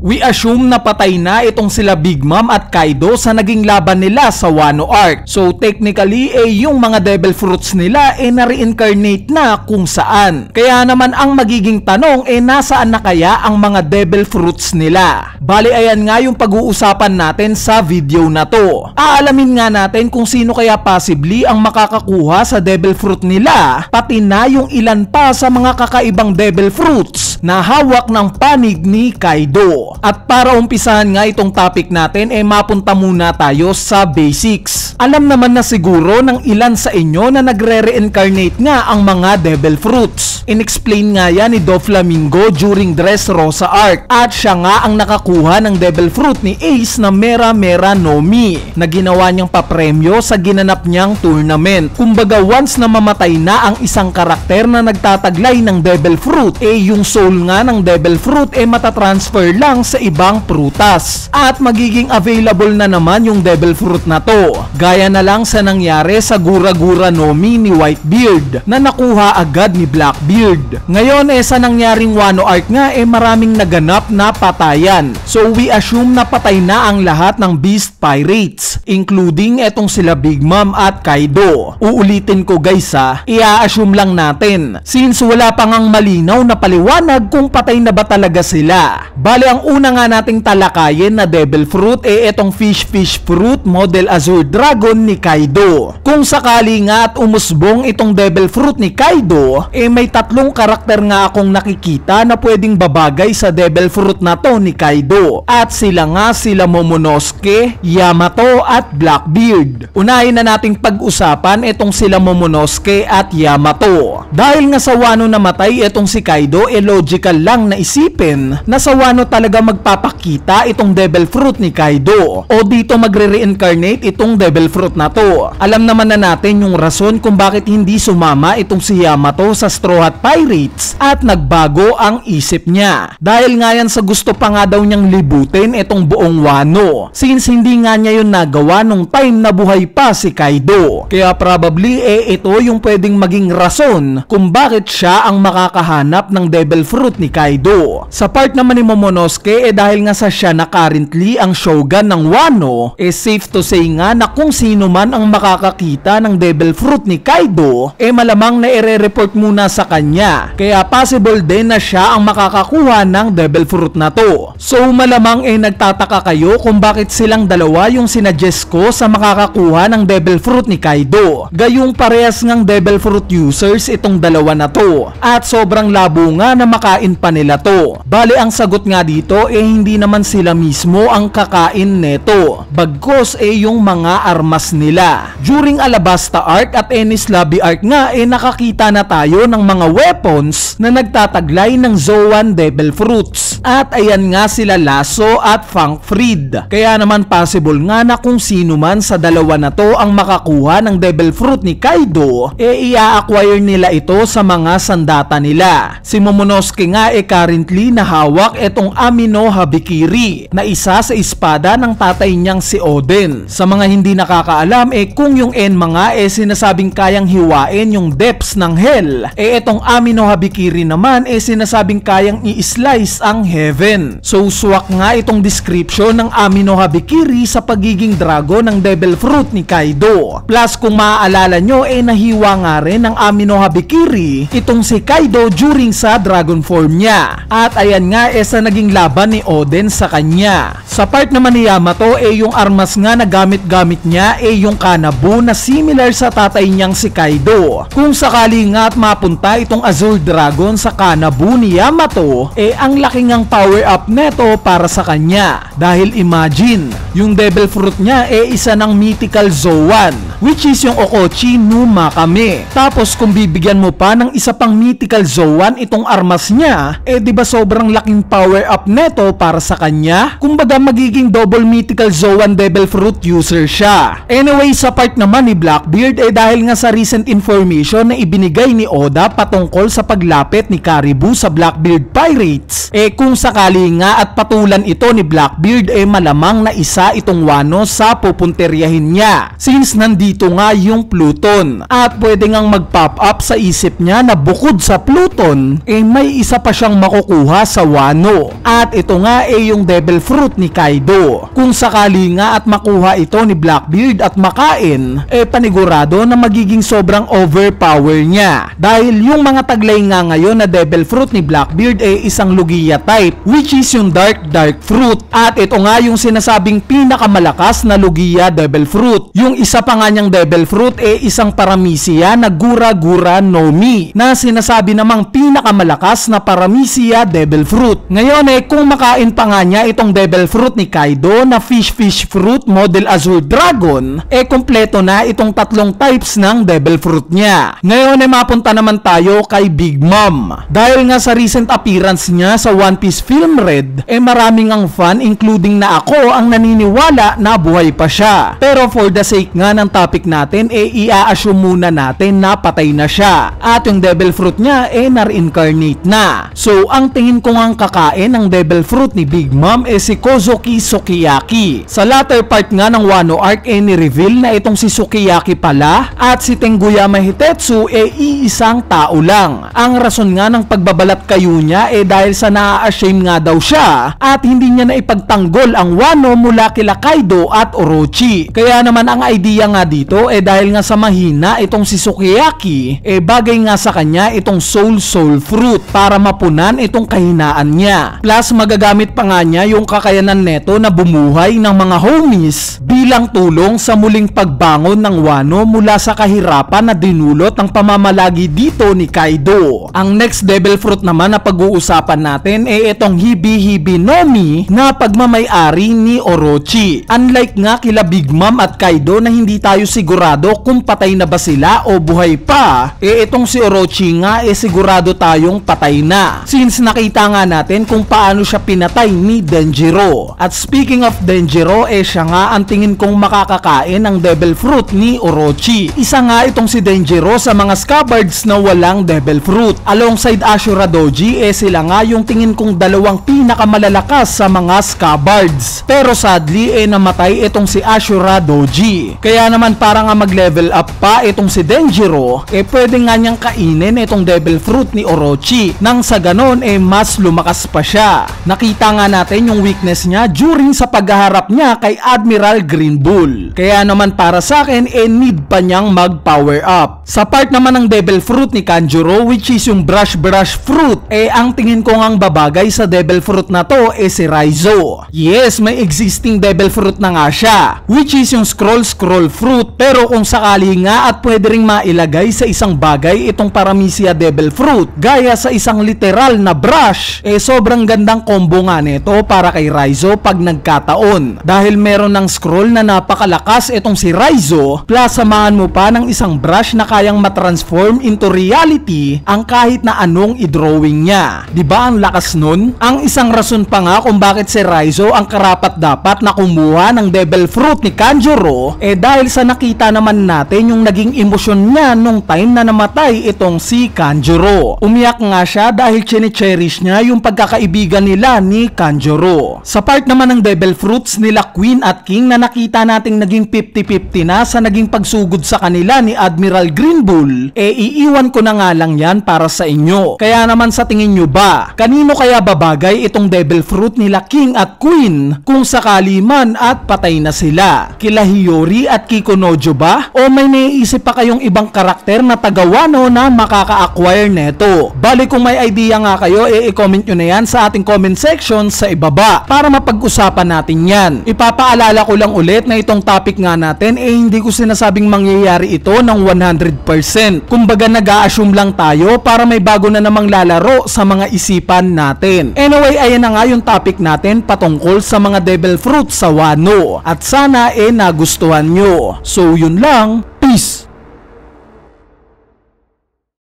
We assume na patay na itong sila Big Mom at Kaido sa naging laban nila sa Wano Arc. So technically yung mga Devil Fruits nila na-reincarnate na kung saan. Kaya naman ang magiging tanong nasaan na kaya ang mga Devil Fruits nila? Bali ayan nga yung pag-uusapan natin sa video na to. Aalamin nga natin kung sino kaya possibly ang makakakuha sa Devil Fruit nila, pati na yung ilan pa sa mga kakaibang Devil Fruits na hawak ng panig ni Kaido. At para umpisahan nga itong topic natin mapunta muna tayo sa basics. Alam naman na siguro ng ilan sa inyo na nagre-reincarnate nga ang mga Devil Fruits. Inexplain nga yan ni Doflamingo during Dressrosa Arc at siya nga ang nakakuha ng Devil Fruit ni Ace na Mera Mera no Mi na ginawa niyang papremyo sa ginanap niyang tournament. Kumbaga once na mamatay na ang isang karakter na nagtataglay ng Devil Fruit, yung soul nga ng Devil Fruit matatransfer lang sa ibang prutas at magiging available na naman yung Devil Fruit na to. Gaya na lang sa nangyari sa Gura Gura no Mi ni Whitebeard na nakuha agad ni Blackbeard. Ngayon sa nangyaring Wano Arc nga maraming naganap na patayan. So we assume na patay na ang lahat ng Beast Pirates, including etong sila Big Mom at Kaido. Uulitin ko guys i-assume lang natin since wala pang ang malinaw na paliwanag kung patay na ba talaga sila. Bale ang una nga nating talakayin na Devil Fruit etong Fish Fruit Model Azure Dragon ni Kaido. Kung sakali nga at umusbong itong Devil Fruit ni Kaido, may tatlong karakter nga akong nakikita na pwedeng babagay sa Devil Fruit na to ni Kaido. At sila nga sila Momonosuke, Yamato at Blackbeard. Unahin na nating pag-usapan itong sila Momonosuke at Yamato. Dahil nga sa Wano namatay itong si Kaido, logical lang na isipin na sa Wano talaga magpapakita itong Devil Fruit ni Kaido o dito magre-reincarnate itong Devil Fruit na to. Alam naman na natin yung rason kung bakit hindi sumama itong si Yamato sa Straw Hat Pirates at nagbago ang isip niya. Dahil nga yan sa gusto pa nga daw niyang libutin itong buong Wano since hindi nga niya yun nagawa nung time na buhay pa si Kaido. Kaya probably ito yung pwedeng maging rason kung bakit siya ang makakahanap ng Devil Fruit ni Kaido. Sa part naman ni Momonosuke dahil nga sa siya na currently ang shogun ng Wano, safe to say nga na kung sino man ang makakakita ng Devil Fruit ni Kaido, malamang na ire-report muna sa kanya. Kaya possible din na siya ang makakakuha ng Devil Fruit na to. So malamang nagtataka kayo kung bakit silang dalawa yung sinuggest ko sa makakakuha ng Devil Fruit ni Kaido. Gayong parehas ngang Devil Fruit users itong dalawa na to. At sobrang labo nga na makain pa nila to. Bale ang sagot nga dito hindi naman sila mismo ang kakain neto. Bagkos yung mga armas nila. During Alabasta Arc at Enies Lobby Arc nga nakakita na tayo ng mga weapons na nagtataglay ng Zoan Devil Fruits. At ayan nga sila Lasso at Fang Freed. Kaya naman possible nga na kung sino man sa dalawa na to ang makakuha ng Devil Fruit ni Kaido, i-acquire nila ito sa mga sandata nila. Si Momonosuke nga currently nahawak itong Amino Habikiri na isa sa espada ng tatay niyang si Oden. Sa mga hindi nakakaalam kung yung Enma nga sinasabing kayang hiwain yung depths ng hell, itong Amino Habikiri naman sinasabing kayang i-slice ang heaven. So swak nga itong description ng Amino Habikiri sa pagiging dragon ng Devil Fruit ni Kaido. Plus kung maaalala nyo nahiwa nga rin ng Amino Habikiri itong si Kaido during sa dragon form niya. At ayan nga sa naging laban ni Oden sa kanya. Sa part naman ni Yamato yung armas nga na gamit-gamit niya yung Kanabu na similar sa tatay niyang si Kaido. Kung sakali nga at mapunta itong Azure Dragon sa Kanabu ni Yamato, ang laking ang power up neto para sa kanya. Dahil imagine, yung Devil Fruit niya isa ng mythical Zoan, which is yung Okochi no Makame. Tapos kung bibigyan mo pa ng isa pang mythical Zoan itong armas niya, diba sobrang laking power up neto para sa kanya? Kumbaga magiging double mythical Zoan Devil Fruit user siya. Anyway, sa part naman ni Blackbeard dahil nga sa recent information na ibinigay ni Oda patungkol sa paglapit ni Caribou sa Blackbeard Pirates, kung sakali nga at patulan ito ni Blackbeard malamang na isa itong Wano sa pupunteryahin niya. Since nandito nandito nga yung Pluton. At pwede ngang mag-pop up sa isip niya na bukod sa Pluton, may isa pa siyang makukuha sa Wano. At ito nga yung Devil Fruit ni Kaido. Kung sakali nga at makuha ito ni Blackbeard at makain, panigurado na magiging sobrang overpower niya. Dahil yung mga taglay nga ngayon na Devil Fruit ni Blackbeard isang Lugia type, which is yung Dark Fruit. At ito nga yung sinasabing pinakamalakas na Lugia Devil Fruit. Yung isa pa nga niyang Devil Fruit isang Paramecia na Gura no Mi, na sinasabi namang pinakamalakas na Paramecia Devil Fruit. Ngayon kung makain pa nga niya itong Devil Fruit ni Kaido na Fish Fruit Model Azure Dragon, kompleto na itong tatlong types ng Devil Fruit niya. Ngayon mapunta naman tayo kay Big Mom. Dahil nga sa recent appearance niya sa One Piece Film Red, maraming ang fan including na ako ang naniniwala na buhay pa siya. Pero for the sake nga ng topic natin, i-assume muna natin na patay na siya. At yung Devil Fruit niya na-reincarnate na. So ang tingin ko ngang kakain ng Devil Fruit ni Big Mom si Kozuki Sukiyaki. Sa latter part nga ng Wano arc ni-reveal na itong si Sukiyaki pala at si Tenguyama Hitetsu iisang tao lang. Ang rason nga ng pagbabalat kayo niya dahil sa na-ashame nga daw siya at hindi niya na ipagtanggol ang Wano mula kila Kaido at Orochi. Kaya naman ang idea nga dito dahil nga sa mahina itong si Sukiyaki, bagay nga sa kanya itong Soul Fruit para mapunan itong kahinaan niya. Plus magagamit pa nga niya yung kakayanan neto na bumuhay ng mga homies bilang tulong sa muling pagbangon ng Wano mula sa kahirapan na dinulot ng pamamalagi dito ni Kaido. Ang next Devil Fruit naman na pag-uusapan natin itong Hibi no Mi na pagmamay-ari ni Orochi. Unlike nga kila Big Mom at Kaido na hindi tayo sigurado kung patay na ba sila o buhay pa, itong si Orochi nga sigurado tayong patay na. Since nakita nga natin kung paano siya pinatay ni Denjiro. At speaking of Denjiro, siya nga ang tingin kong makakakain ng Devil Fruit ni Orochi. Isa nga itong si Denjiro sa mga scabards na walang Devil Fruit. Alongside Ashura Doji, sila nga yung tingin kong dalawang pinakamalalakas sa mga scabards. Pero sadly, namatay itong si Ashura Doji. Kaya naman para nga mag-level up pa itong si Denjiro, pwede nga niyang kainin itong Devil Fruit ni Orochi. Nang sa ganon, mas lumakas pa siya. Nakita nga natin yung weakness niya during sa paghaharap niya kay Admiral Green Bull. Kaya naman para sa akin, need pa niyang mag-power up. Sa part naman ng Devil Fruit ni Kanjuro, which is yung Brush Fruit, ang tingin ko ngang babagay sa Devil Fruit na to si Raizo. Yes, may existing Devil Fruit na nga siya, which is yung Scroll Fruit. Pero kung sakali nga at pwede ring mailagay sa isang bagay itong Paramecia Devil Fruit, gaya sa isang literal na brush, sobrang gandang combo nga nito para kay Raizo pag nagkataon. Dahil meron ng scroll na napakalakas itong si Raizo, plus samahan mo pa ng isang brush na kayang matransform into reality ang kahit na anong i-drawing niya. Diba ang lakas nun? Ang isang rason pa nga kung bakit si Raizo ang karapat dapat na kumuha ng Devil Fruit ni Kanjuro, dahil sa nakita naman natin yung naging emosyon niya nung time na namatay itong si Kanjuro. Umiyak nga siya dahil chine-cherish niya yung pagkakaibigan nila ni Kanjuro. Sa part naman ng Devil Fruits nila Queen at King na nakita nating naging 50-50 na sa naging pagsugod sa kanila ni Admiral Green Bull, iiwan ko na nga lang yan para sa inyo. Kaya naman sa tingin nyo ba, kanino kaya babagay itong Devil Fruit nila King at Queen kung sakali man at patay na sila? Kila Hiyori at Kikunojo ba? O may naiisip pa kayong ibang karakter na taga Wano na makaka-acquire neto? Bali kung may idea nga kayo, i-comment nyo na yan sa ating comment section sa ibaba para mapag-usapan natin yan. Ipapaalala ko lang ulit na itong topic nga natin hindi ko sinasabing mangyayari ito ng 100%. Kumbaga nag-a-assume lang tayo para may bago na namang lalaro sa mga isipan natin. Anyway, ayan na nga yung topic natin patungkol sa mga Devil Fruit sa Wano. At sana nagustuhan nyo. So yun lang, peace!